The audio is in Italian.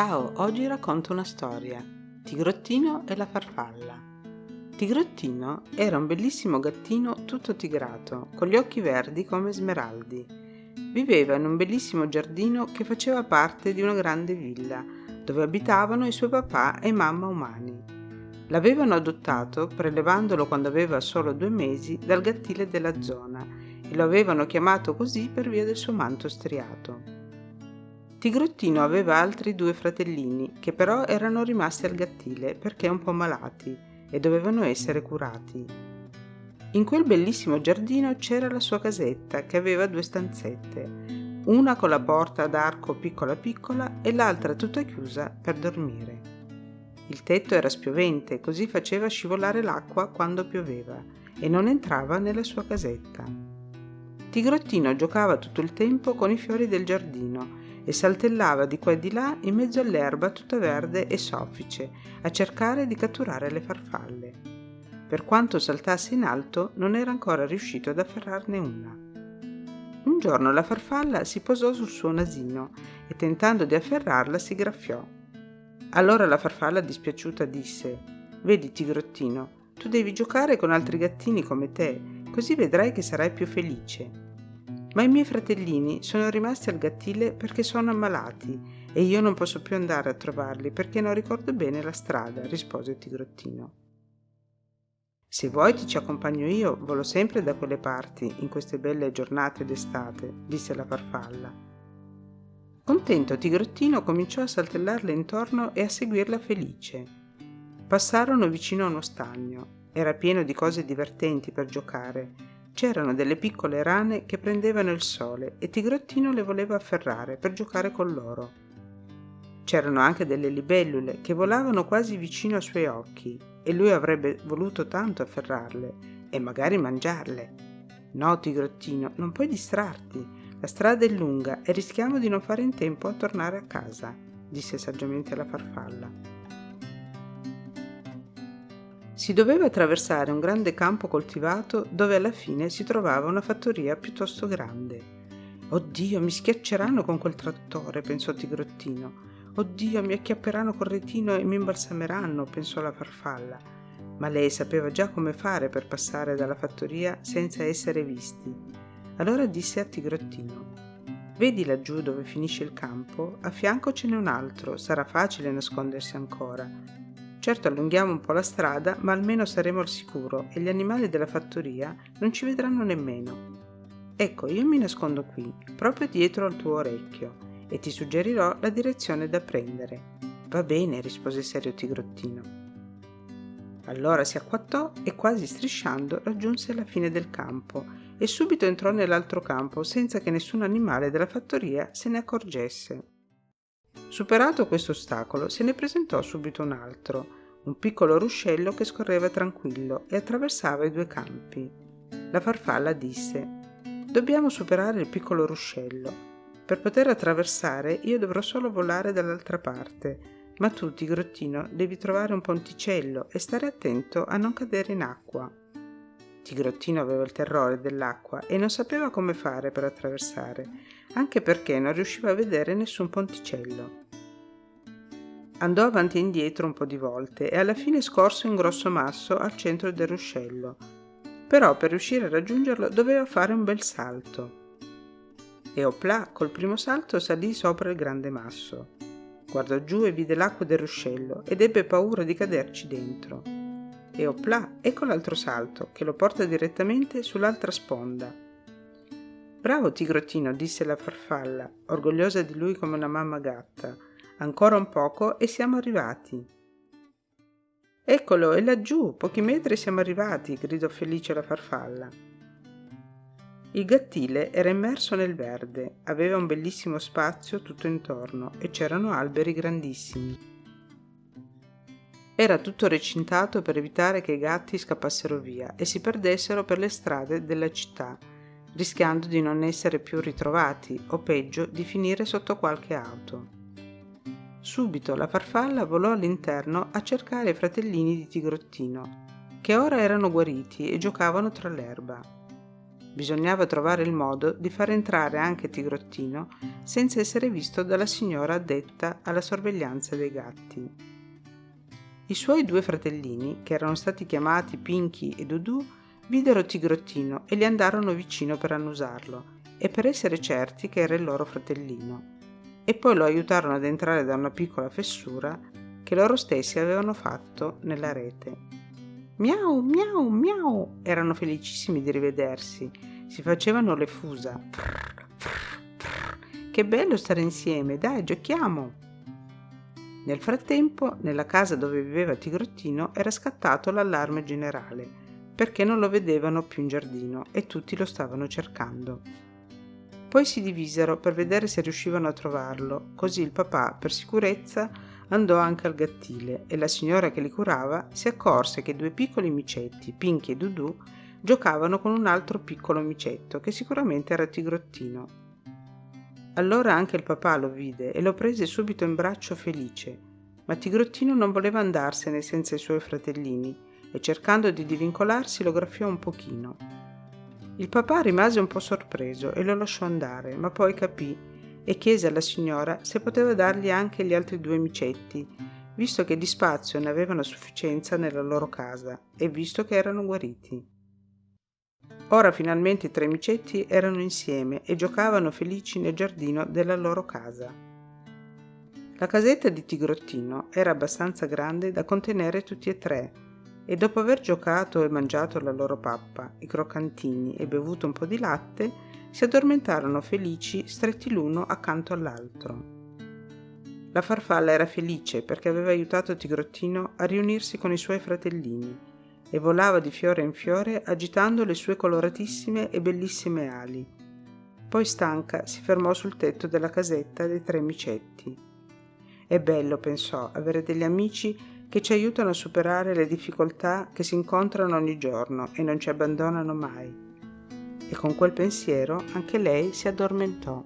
Ciao, oggi racconto una storia. Tigrottino e la farfalla. Tigrottino era un bellissimo gattino tutto tigrato, con gli occhi verdi come smeraldi. Viveva in un bellissimo giardino che faceva parte di una grande villa, dove abitavano i suoi papà e mamma umani. L'avevano adottato, prelevandolo quando aveva solo 2 mesi, dal gattile della zona, e lo avevano chiamato così per via del suo manto striato. Tigrottino aveva altri 2 fratellini, che però erano rimasti al gattile perché un po' malati e dovevano essere curati. In quel bellissimo giardino c'era la sua casetta, che aveva 2 stanzette, una con la porta ad arco piccola piccola e l'altra tutta chiusa per dormire. Il tetto era spiovente, così faceva scivolare l'acqua quando pioveva e non entrava nella sua casetta. Tigrottino giocava tutto il tempo con i fiori del giardino e saltellava di qua e di là in mezzo all'erba tutta verde e soffice a cercare di catturare le farfalle. Per quanto saltasse in alto, non era ancora riuscito ad afferrarne una. Un giorno la farfalla si posò sul suo nasino e tentando di afferrarla si graffiò. Allora la farfalla dispiaciuta disse: «Vedi, Tigrottino, tu devi giocare con altri gattini come te, così vedrai che sarai più felice. Ma i miei fratellini sono rimasti al gattile perché sono ammalati e io non posso più andare a trovarli perché non ricordo bene la strada», rispose Tigrottino. «Se vuoi ti ci accompagno io, volo sempre da quelle parti in queste belle giornate d'estate», disse la farfalla. Contento, Tigrottino cominciò a saltellarle intorno e a seguirla felice. Passarono vicino a uno stagno. Era pieno di cose divertenti per giocare. C'erano delle piccole rane che prendevano il sole e Tigrottino le voleva afferrare per giocare con loro. C'erano anche delle libellule che volavano quasi vicino ai suoi occhi e lui avrebbe voluto tanto afferrarle e magari mangiarle. «No, Tigrottino, non puoi distrarti. La strada è lunga e rischiamo di non fare in tempo a tornare a casa», disse saggiamente la farfalla. Si doveva attraversare un grande campo coltivato dove alla fine si trovava una fattoria piuttosto grande. «Oddio, mi schiacceranno con quel trattore», pensò Tigrottino. «Oddio, mi acchiapperanno col retino e mi imbalsameranno», pensò la farfalla. Ma lei sapeva già come fare per passare dalla fattoria senza essere visti. Allora disse a Tigrottino: «Vedi laggiù dove finisce il campo? A fianco ce n'è un altro, sarà facile nascondersi ancora. Certo allunghiamo un po' la strada, ma almeno saremo al sicuro e gli animali della fattoria non ci vedranno nemmeno. Ecco, io mi nascondo qui, proprio dietro al tuo orecchio, e ti suggerirò la direzione da prendere». «Va bene», rispose serio Tigrottino. Allora si acquattò e quasi strisciando raggiunse la fine del campo e subito entrò nell'altro campo senza che nessun animale della fattoria se ne accorgesse. Superato questo ostacolo, se ne presentò subito un altro, un piccolo ruscello che scorreva tranquillo e attraversava i 2 campi. La farfalla disse: «Dobbiamo superare il piccolo ruscello. Per poter attraversare io dovrò solo volare dall'altra parte, ma tu, Tigrottino, devi trovare un ponticello e stare attento a non cadere in acqua». Tigrottino aveva il terrore dell'acqua e non sapeva come fare per attraversare, anche perché non riusciva a vedere nessun ponticello. Andò avanti e indietro un po' di volte e alla fine scorse un grosso masso al centro del ruscello. Però per riuscire a raggiungerlo doveva fare un bel salto. E oplà, col primo salto salì sopra il grande masso. Guardò giù e vide l'acqua del ruscello ed ebbe paura di caderci dentro. E oplà, ecco l'altro salto, che lo porta direttamente sull'altra sponda. «Bravo Tigrottino», disse la farfalla, orgogliosa di lui come una mamma gatta. «Ancora un poco e siamo arrivati». «Eccolo, è laggiù, pochi metri siamo arrivati», gridò felice la farfalla. Il gattile era immerso nel verde, aveva un bellissimo spazio tutto intorno e c'erano alberi grandissimi. Era tutto recintato per evitare che i gatti scappassero via e si perdessero per le strade della città, rischiando di non essere più ritrovati o peggio di finire sotto qualche auto. Subito la farfalla volò all'interno a cercare i fratellini di Tigrottino, che ora erano guariti e giocavano tra l'erba. Bisognava trovare il modo di far entrare anche Tigrottino senza essere visto dalla signora addetta alla sorveglianza dei gatti. I suoi 2 fratellini, che erano stati chiamati Pinky e Dudù, videro Tigrottino e gli andarono vicino per annusarlo e per essere certi che era il loro fratellino, e poi lo aiutarono ad entrare da una piccola fessura che loro stessi avevano fatto nella rete. Miau, miau, miau! Erano felicissimi di rivedersi, si facevano le fusa. Frr, frr, frr. Che bello stare insieme, dai, giochiamo! Nel frattempo, nella casa dove viveva Tigrottino era scattato l'allarme generale, perché non lo vedevano più in giardino e tutti lo stavano cercando. Poi si divisero per vedere se riuscivano a trovarlo, così il papà, per sicurezza, andò anche al gattile e la signora che li curava si accorse che 2 piccoli micetti, Pinky e Dudù, giocavano con un altro piccolo micetto che sicuramente era Tigrottino. Allora anche il papà lo vide e lo prese subito in braccio felice, ma Tigrottino non voleva andarsene senza i suoi fratellini e cercando di divincolarsi lo graffiò un pochino. Il papà rimase un po' sorpreso e lo lasciò andare, ma poi capì e chiese alla signora se poteva dargli anche gli altri 2 micetti, visto che di spazio ne avevano a sufficienza nella loro casa e visto che erano guariti. Ora finalmente i 3 micetti erano insieme e giocavano felici nel giardino della loro casa. La casetta di Tigrottino era abbastanza grande da contenere tutti e 3, e dopo aver giocato e mangiato la loro pappa, i croccantini e bevuto un po' di latte, si addormentarono felici stretti l'uno accanto all'altro. La farfalla era felice perché aveva aiutato Tigrottino a riunirsi con i suoi fratellini e volava di fiore in fiore agitando le sue coloratissime e bellissime ali. Poi stanca si fermò sul tetto della casetta dei 3 micetti. È bello, pensò, avere degli amici che ci aiutano a superare le difficoltà che si incontrano ogni giorno e non ci abbandonano mai. E con quel pensiero anche lei si addormentò.